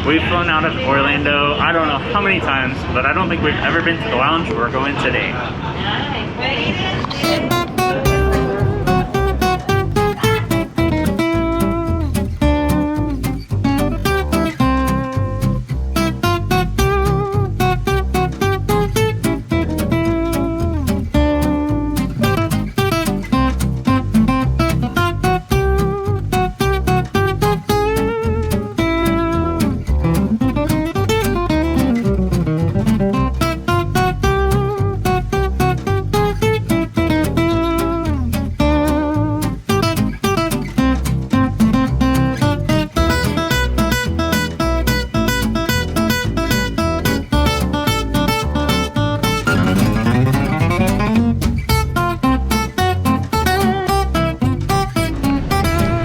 We've flown out of Orlando, I don't know how many times, but I don't think we've ever been to the lounge. We're going today.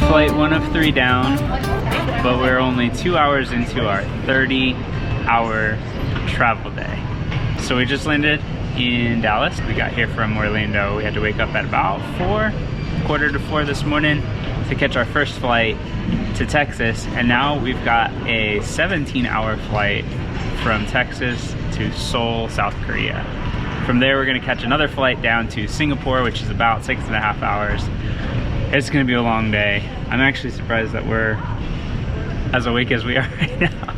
Flight 1 of 3 down, but we're only 2 hours into our 30-hour travel day. So we just landed in Dallas. We got here from Orlando. We had to wake up at about 4, 4:45 this morning to catch our first flight to Texas. And now we've got a 17-hour flight from Texas to Seoul, South Korea. From there, we're gonna catch another flight down to Singapore, which is about 6.5 hours. It's gonna be a long day. I'm actually surprised that we're as awake as we are right now.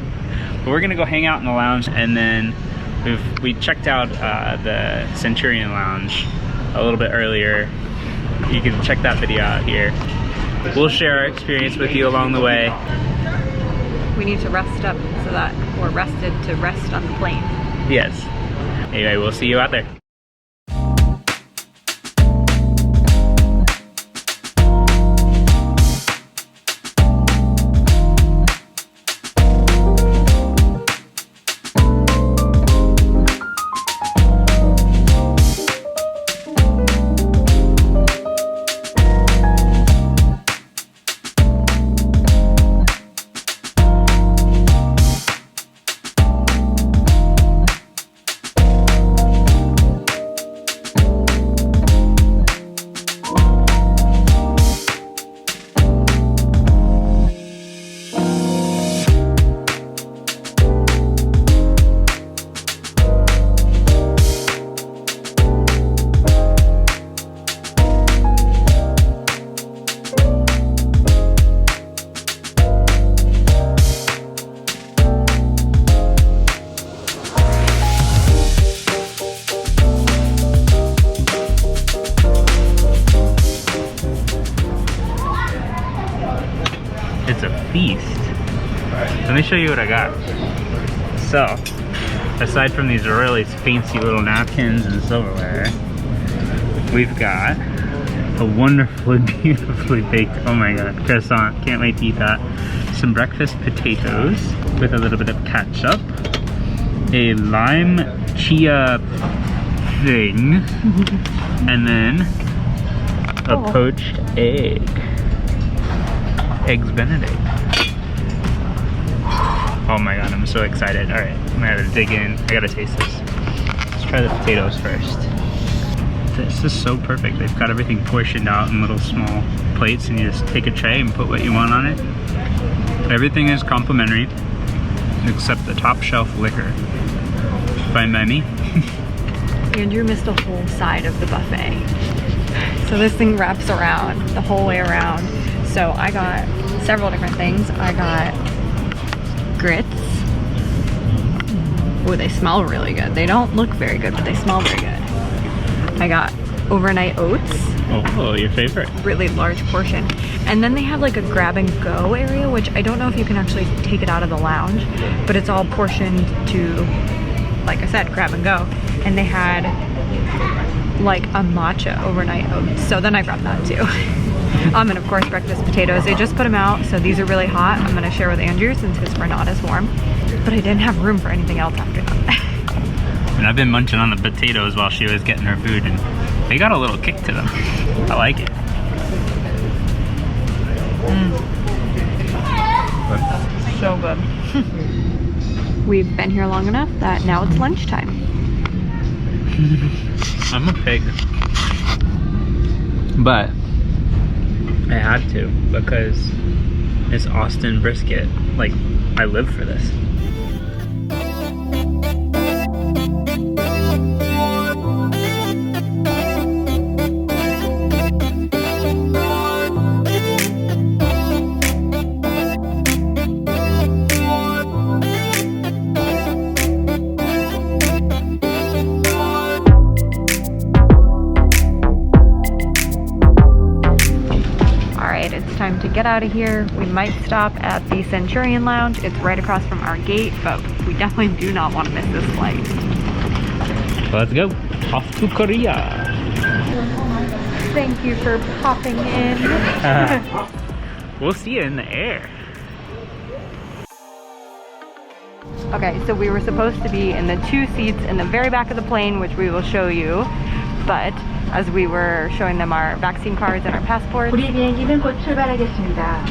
But we're gonna go hang out in the lounge, and then we checked out the Centurion Lounge a little bit earlier. You can check that video out here. We'll share our experience with you along the way. We need to rest up so that we're rested to rest on the plane. Yes. Anyway, we'll see you out there. It's a feast. Let me show you what I got. So, aside from these really fancy little napkins and silverware, we've got a wonderfully, beautifully baked, oh my god, croissant. Can't wait to eat that. Some breakfast potatoes with a little bit of ketchup. A lime chia thing. And then a poached egg. Eggs Benedict. Oh my god, I'm so excited. Alright, I'm gonna have to dig in. I gotta taste this. Let's try the potatoes first. This is so perfect. They've got everything portioned out in little small plates, and you just take a tray and put what you want on it. Everything is complimentary except the top shelf liquor. Fine by me. Andrew missed a whole side of the buffet. So this thing wraps around the whole way around. So I got several different things. I got grits. Oh, they smell really good. They don't look very good, but they smell very good. I got overnight oats. Oh, your favorite. Really large portion. And then they have like a grab and go area, which I don't know if you can actually take it out of the lounge, but it's all portioned to, like I said, grab and go. And they had like a matcha overnight oats. So then I grabbed that too. And of course breakfast potatoes. They just put them out, so these are really hot. I'm gonna share with Andrew since his were not as warm. But I didn't have room for anything else after that. And I've been munching on the potatoes while she was getting her food, and they got a little kick to them. I like it. So good. We've been here long enough that now it's lunchtime. I'm a pig. But I had to, because it's Austin brisket. Like, I live for this. It's time to get out of here. We might stop at the Centurion Lounge. It's right across from our gate, but we definitely do not want to miss this flight. Let's go. Off to Korea. Thank you for popping in. We'll see you in the air. Okay, so we were supposed to be in the 2 seats in the very back of the plane, which we will show you, but as we were showing them our vaccine cards and our passports. 우리 비행기는 곧 출발하겠습니다.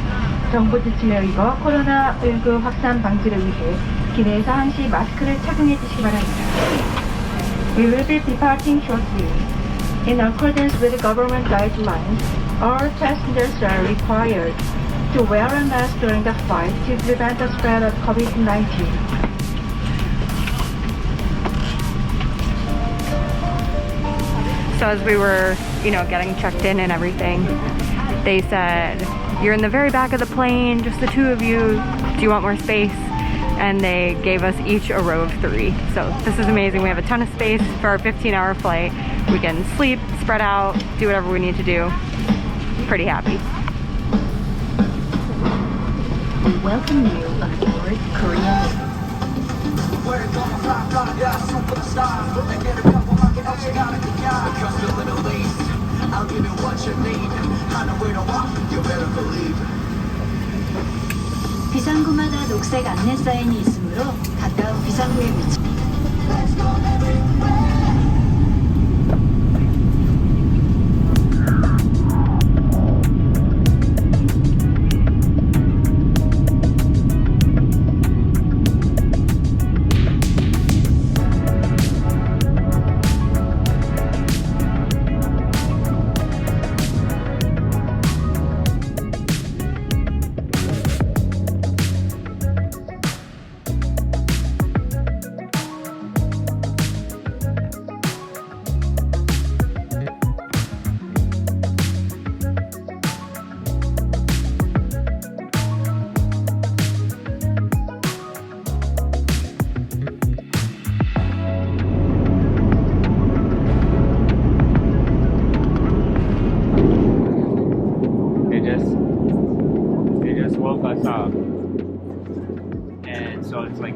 정부 지침에 의거 코로나19 확산 방지를 위해 기내에서 항시 마스크를 착용해 주시기 바랍니다. We will be departing shortly. In accordance with government guidelines, all passengers are required to wear a mask during the flight to prevent the spread of COVID-19. So as we were, getting checked in and everything, they said, you're in the very back of the plane, just the 2 of you. Do you want more space? And they gave us each a row of 3. So this is amazing. We have a ton of space for our 15-hour flight. We can sleep, spread out, do whatever we need to do. Pretty happy. We welcome you aboard Korean. 비상구마다 녹색 안내 사인이 있으므로 가까운 비상구에 위치.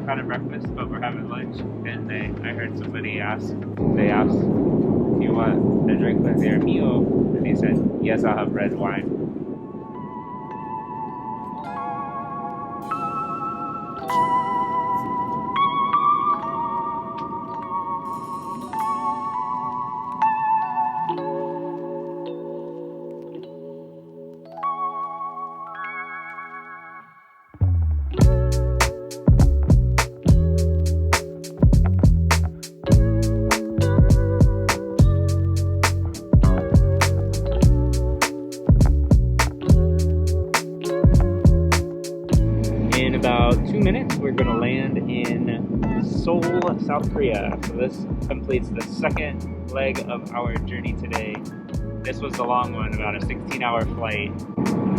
Kind of breakfast, but we're having lunch, and I heard somebody asked, do you want a drink with your meal? And he said, yes, I'll have red wine. About 2 minutes, we're going to land in Seoul, South Korea. So this completes the second leg of our journey today. This was the long one, about a 16-hour flight.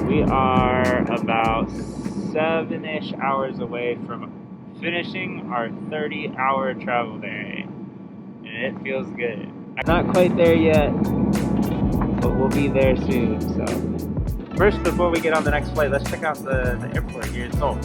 We are about 7-ish hours away from finishing our 30-hour travel day. And it feels good. I'm not quite there yet, but we'll be there soon. So first, before we get on the next flight, let's check out the airport here in Seoul.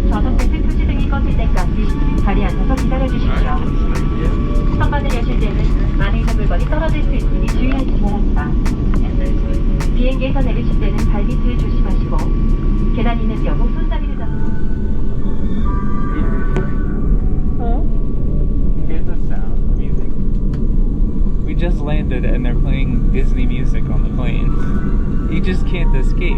좌석벨트 표지등이 꺼질 때까지 자리에 앉아서 기다려주십시오. 선반을 여실 때는 안에서 물건이 떨어질 수 있으니 주의하시기 바랍니다. 비행기에서 내리실 때는 발밑을 조심하시고 계단 있는 경우 손잡이를 잡고 Here's the sound music. We just landed and they're playing Disney music on the plane. You You just can't escape. Okay.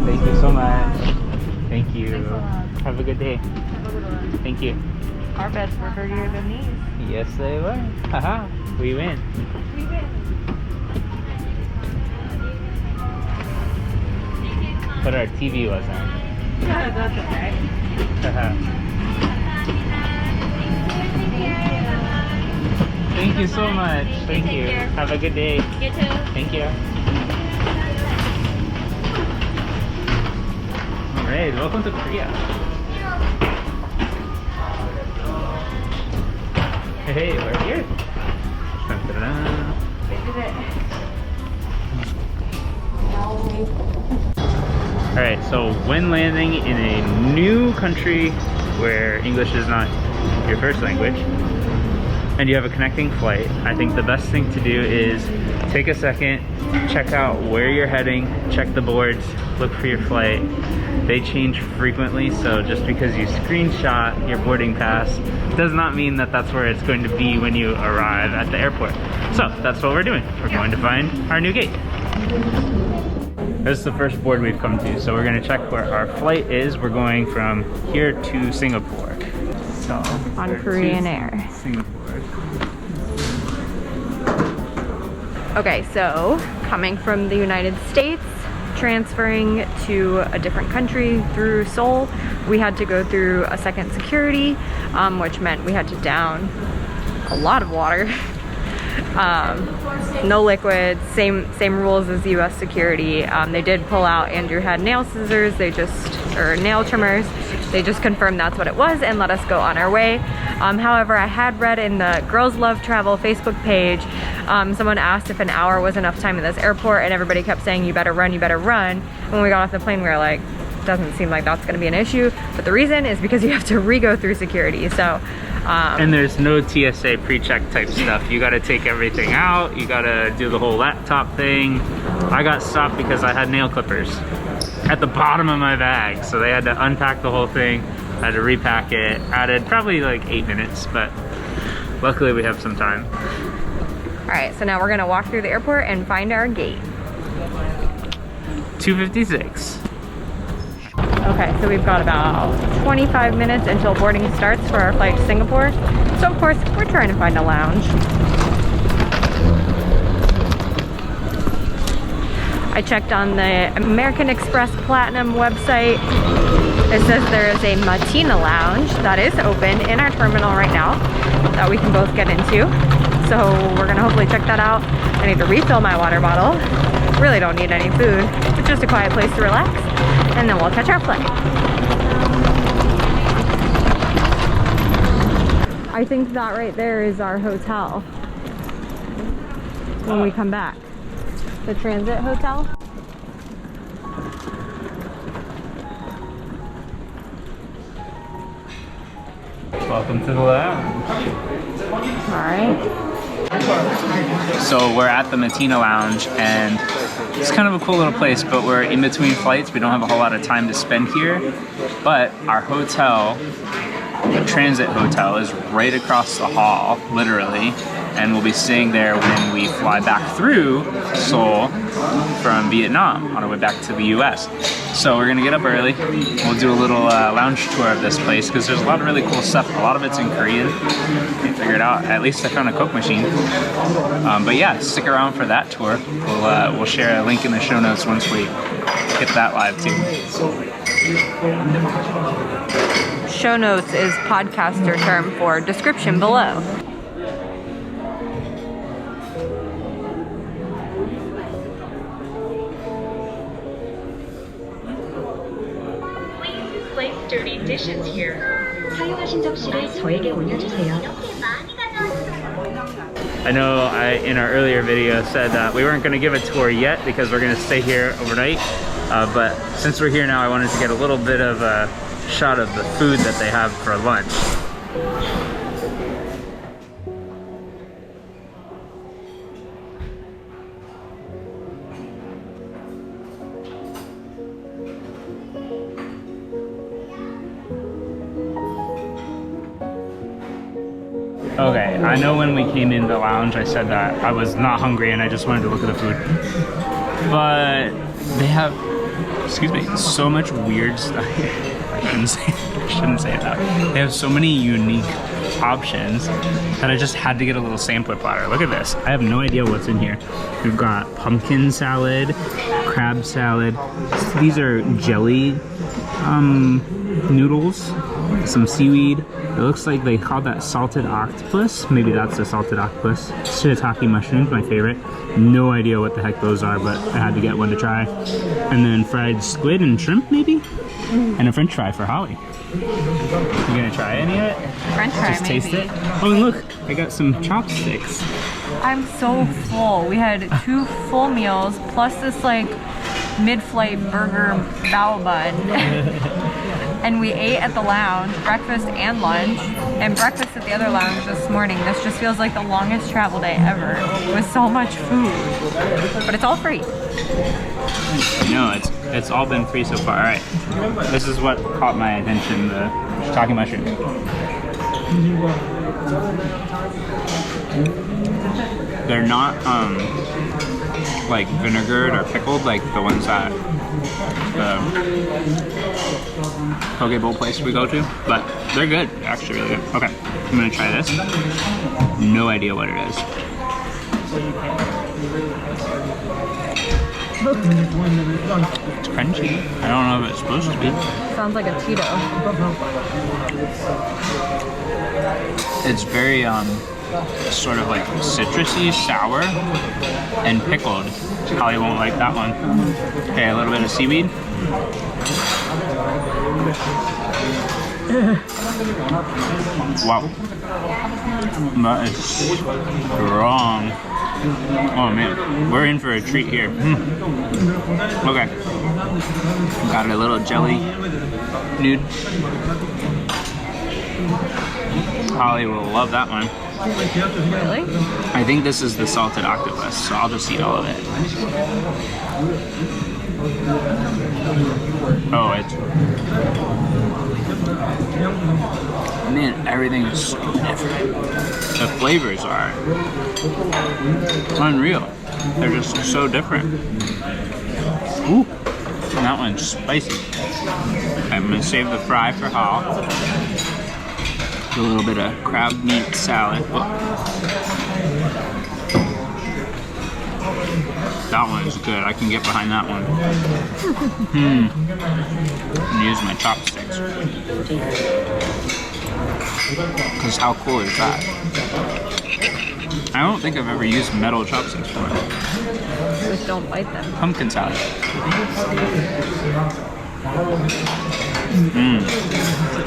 Thank you so much. Thank you. Have a good day. Thank you. Our beds were dirtier than these. Yes, they were. Haha. We win. We win. But our TV wasn't. Yeah, that's okay. Haha. Thank you so much. Thank you. Have a good day. You too. Thank you. Alright, welcome to Korea. Hey, we're here. Dun, dun, dun. We did it. Alright, so when landing in a new country where English is not your first language and you have a connecting flight, I think the best thing to do is take a second, check out where you're heading, check the boards, look for your flight. They change frequently, so just because you screenshot your boarding pass does not mean that that's where it's going to be when you arrive at the airport. So that's what we're doing. We're going to find our new gate. This is the first board we've come to, so we're going to check where our flight is. We're going from here to Singapore. So On Korean Air. Singapore. Okay, so coming from the United States, transferring to a different country through Seoul, we had to go through a second security, which meant we had to down a lot of water. No liquids, same rules as US security. They did pull out, Andrew had nail scissors, or nail trimmers. They just confirmed that's what it was and let us go on our way. However, I had read in the Girls Love Travel Facebook page, someone asked if an hour was enough time in this airport, and everybody kept saying, you better run, you better run. When we got off the plane, we were like, doesn't seem like that's gonna be an issue. But the reason is because you have to re-go through security. So, and there's no TSA pre-check type stuff. You gotta take everything out, you gotta do the whole laptop thing. I got stopped because I had nail clippers at the bottom of my bag. So they had to unpack the whole thing, I had to repack it, added probably like 8 minutes, but luckily we have some time. All right, so now we're gonna walk through the airport and find our gate. 2:56. Okay, so we've got about 25 minutes until boarding starts for our flight to Singapore. So of course, we're trying to find a lounge. I checked on the American Express Platinum website. It says there is a Matina lounge that is open in our terminal right now that we can both get into. So we're gonna hopefully check that out. I need to refill my water bottle. Really don't need any food. It's just a quiet place to relax, and then we'll catch our flight. I think that right there is our hotel when we come back. The transit hotel. Welcome to the lounge. All right. So we're at the Matina Lounge, and it's kind of a cool little place, but we're in between flights. We don't have a whole lot of time to spend here, but our hotel, the transit hotel, is right across the hall, literally, and we'll be staying there when we fly back through Seoul from Vietnam on our way back to the US. So we're gonna get up early. We'll do a little lounge tour of this place because there's a lot of really cool stuff. A lot of it's in Korean. Can't figure it out. At least I found a Coke machine. But yeah, stick around for that tour. We'll share a link in the show notes once we hit that live too. Show notes is podcaster term for description below. Place dirty dishes here. 사용하신 접시를 저에게 올려주세요. I know in our earlier video said that we weren't going to give a tour yet because we're going to stay here overnight. But since we're here now, I wanted to get a little bit of a shot of the food that they have for lunch. Okay, I know when we came in the lounge, I said that I was not hungry and I just wanted to look at the food. But they have, excuse me, so much weird stuff. I shouldn't say that. They have so many unique options that I just had to get a little sampler platter. Look at this. I have no idea what's in here. We've got pumpkin salad, crab salad. These are jelly noodles, some seaweed. It looks like they call that salted octopus. Maybe that's the salted octopus. Shiitake mushrooms, my favorite. No idea what the heck those are, but I had to get one to try. And then fried squid and shrimp, maybe? And a french fry for Holly. You gonna try any of it? French fry, just maybe. taste it? Oh, and look, I got some chopsticks. I'm so full. We had 2 full meals plus this like mid-flight burger bao bun. And we ate at the lounge, breakfast and lunch, and breakfast at the other lounge this morning. This just feels like the longest travel day ever with so much food. But it's all free. No, it's all been free so far. All right, this is what caught my attention, the shiitake mushroom. They're not like vinegared or pickled like the ones that the poke bowl place we go to, but they're good, actually really good. Okay, I'm gonna try this. No idea what it is. It's crunchy. I don't know if it's supposed to be. Sounds like a Cheeto. It's very sort of like citrusy, sour, and pickled. Holly won't like that one. Okay, a little bit of seaweed. Wow. That is strong. Oh man, we're in for a treat here. Okay. Got a little jelly nude. Holly will love that one. Really? I think this is the salted octopus, so I'll just eat all of it. Oh, it's... Man, everything is so different. The flavors are unreal. They're just so different. Ooh, and that one's spicy. Okay, I'm gonna save the fry for Hal. A little bit of crab meat salad. Oh. That one is good. I can get behind that one. And use my chopsticks. Because how cool is that? I don't think I've ever used metal chopsticks before. Just don't bite them. Pumpkin salad.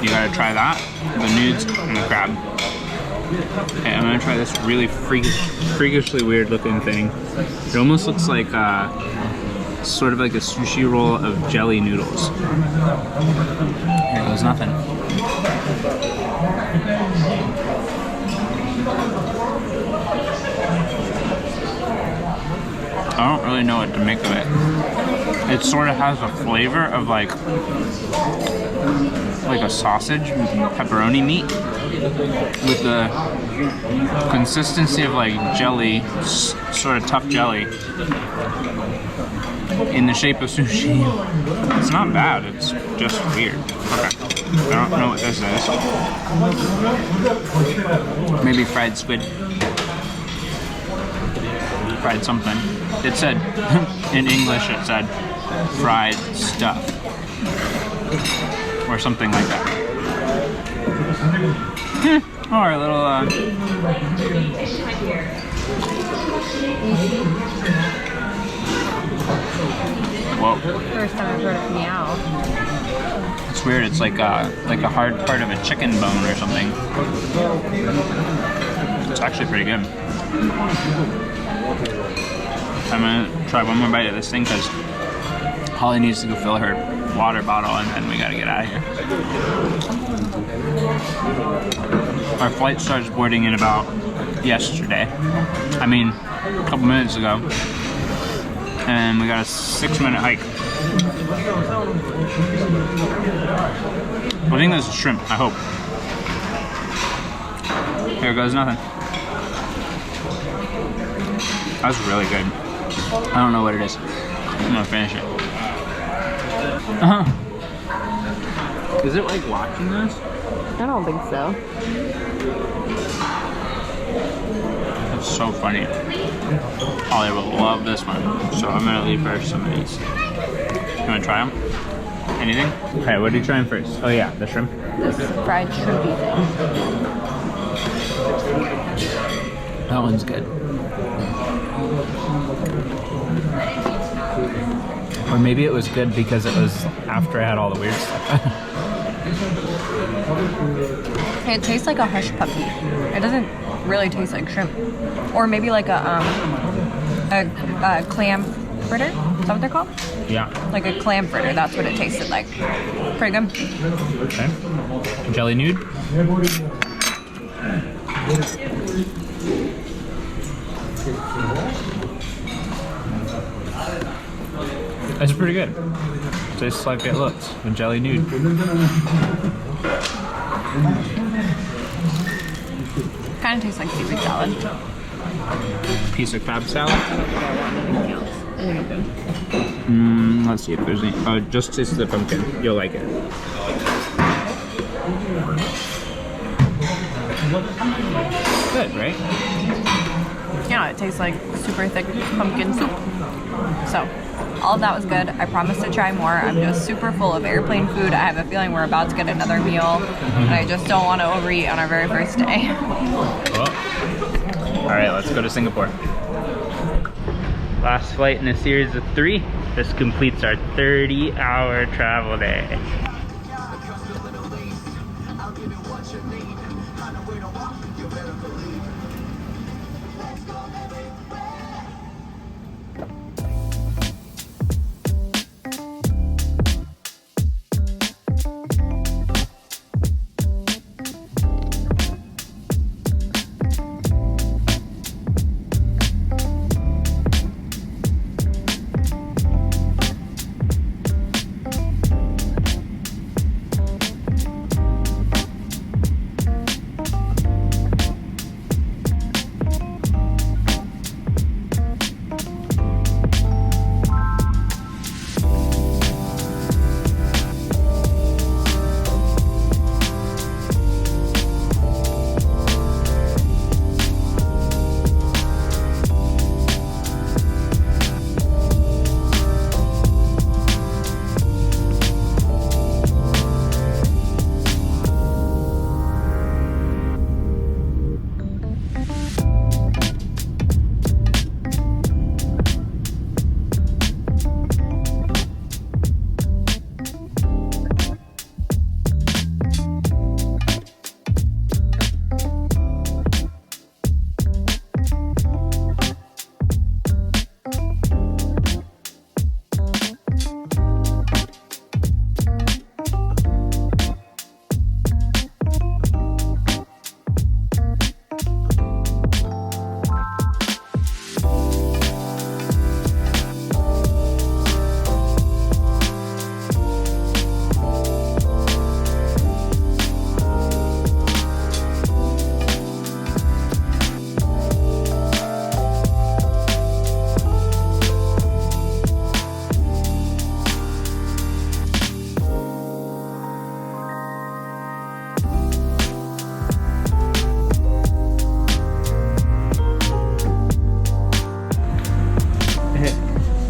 You gotta try that, the nudes, and the crab. Okay, I'm gonna try this really freakishly weird looking thing. It almost looks like sort of like a sushi roll of jelly noodles. Here goes nothing. I don't really know what to make of it. It sort of has a flavor of like a sausage, pepperoni meat, with the consistency of like jelly, sort of tough jelly, in the shape of sushi. It's not bad, it's just weird. Okay, I don't know what this is. Maybe fried squid. Fried something. It said, in English it said, fried stuff. Or something like that. Or a little, Whoa. First time I've heard it meow. It's weird, it's like a hard part of a chicken bone or something. It's actually pretty good. I'm gonna try one more bite of this thing because Holly needs to go fill her water bottle and then we gotta get out of here. Our flight starts boarding in about yesterday. I mean, a couple minutes ago. And we got a 6-minute hike. I think this is shrimp, I hope. Here goes nothing. That's really good. I don't know what it is. I'm gonna finish it. Is it like watching this? I don't think so. It's so funny. Ollie will love this one. So I'm gonna leave her some of these. You wanna try them? Anything? Okay, what are you trying first? Oh yeah, the shrimp. This fried shrimpy thing. That one's good. Or maybe it was good because it was after I had all the weird stuff. It tastes like a hush puppy. It doesn't really taste like shrimp. Or maybe like a clam fritter. Is that what they're called? Yeah. Like a clam fritter. That's what it tasted like. Pretty good. Okay. Jelly nude. That's pretty good. Tastes like it looks. A jelly nude. Kind of tastes like seaweed salad. Piece of crab salad. Let's see if there's any. Oh, just taste the pumpkin. You'll like it. Good, right? Yeah, it tastes like super thick pumpkin soup. So, all of that was good. I promise to try more. I'm just super full of airplane food. I have a feeling we're about to get another meal, and I just don't want to overeat on our very first day. Well, all right, let's go to Singapore. Last flight in a series of 3. This completes our 30-hour travel day.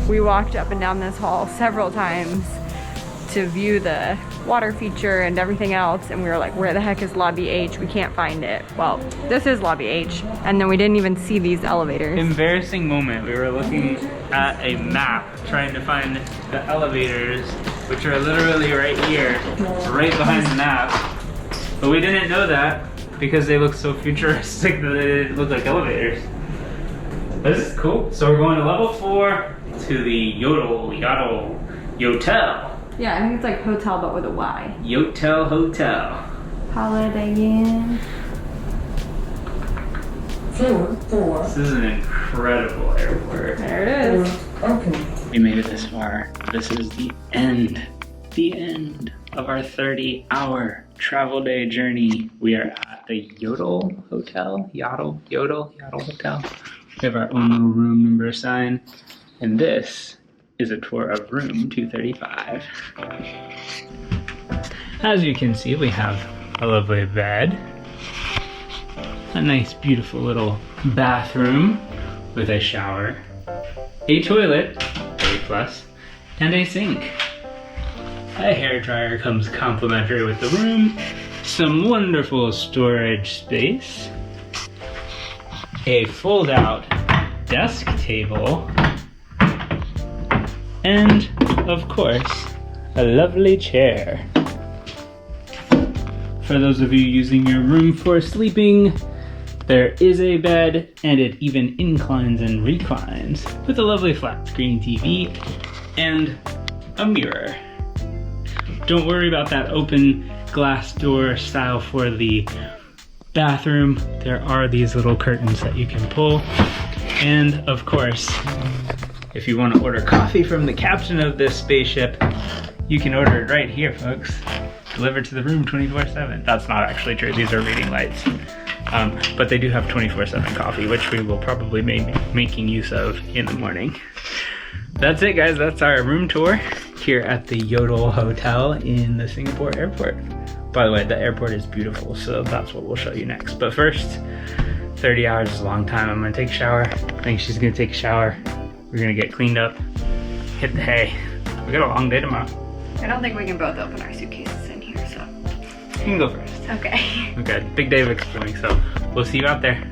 We walked up and down this hall several times to view the water feature and everything else, and we were like, where the heck is lobby H? We can't find it. Well, this is lobby H, and then we didn't even see these elevators. Embarrassing moment. We were looking at a map trying to find the elevators, which are literally right here, right behind the map. But we didn't know that because they look so futuristic that they didn't look like elevators. This is cool. So we're going to level 4 to the Yotel. Yeah, I think it's like hotel but with a Y. Yotel Hotel. Holiday Inn. Floor 4. This is an incredible airport. There it is. Open. We made it this far. This is the end of our 30-hour travel day journey. We are at the Yodel Hotel. Yodel Hotel. We have our own little room number sign. And this is a tour of room 235. As you can see, we have a lovely bed, a nice beautiful little bathroom with a shower, a toilet, A+, and a sink. A hairdryer comes complimentary with the room, some wonderful storage space, a fold-out desk table, and, of course, a lovely chair. For those of you using your room for sleeping, there is a bed, and it even inclines and reclines with a lovely flat screen TV and a mirror. Don't worry about that open glass door style for the bathroom. There are these little curtains that you can pull. And of course, if you want to order coffee from the captain of this spaceship, you can order it right here, folks. Delivered to the room 24/7. That's not actually true, these are reading lights. But they do have 24/7 coffee, which we will probably be making use of in the morning. That's it, guys. That's our room tour here at the Yodel Hotel in the Singapore airport. By the way, the airport is beautiful, so that's what we'll show you next. But first, 30 hours is a long time. I'm gonna take a shower. I think she's gonna take a shower. We're gonna get cleaned up, hit the hay. We got a long day tomorrow. I don't think we can both open our suitcases in here, so. You can go first. Okay. Okay, big day of exploring, so we'll see you out there.